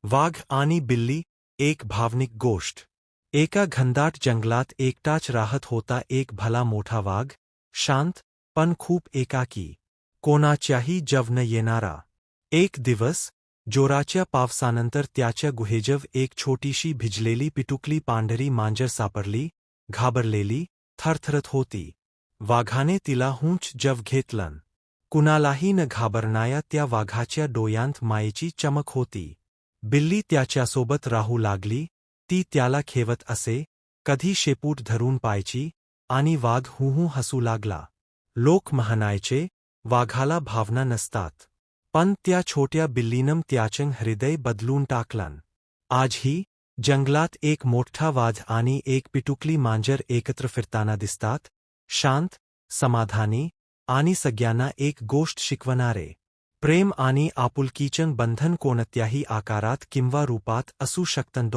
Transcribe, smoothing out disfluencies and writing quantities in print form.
वाघ आणि बिल्ली एक भावनिक गोष्ट. एका घनदाट जंगलात एकटाच राहत होता एक भला मोठा वाघ, शांत पण खूप एकाकी. कोणाच्याही जव न येणारा. एक दिवस जोराच्या पावसानंतर त्याच्या गुहेजव एक छोटीशी भिजलेली पिटुकली पांढरी मांजर सापडली, घाबरलेली, थरथरत होती. वाघाने तिला हुंच जव घेतलं. कुणालाही न घाबरणाया त्या वाघाच्या डोळ्यांत मायेची चमक होती. बिल्ली त्याच्यासोबत राहू लागली, ती त्याला खेवत असे, कधी शेपूट धरून पाहायची, आणि वाघ हुहू हसू लागला. लोक म्हणायचे, वाघाला भावना नसतात. पण त्या छोट्या बिल्लीनं त्याचं हृदय बदलून टाकलं. आजही जंगलात एक मोठा वाघ आणि एक पिटुकली मांजर एकत्र फिरताना दिसतात, शांत, समाधानी आणि सगळ्यांना एक गोष्ट शिकवणारे. प्रेम आणि आपुलकीचं बंधन कोणत्याही आकारात किंवा रूपात असू शकतं.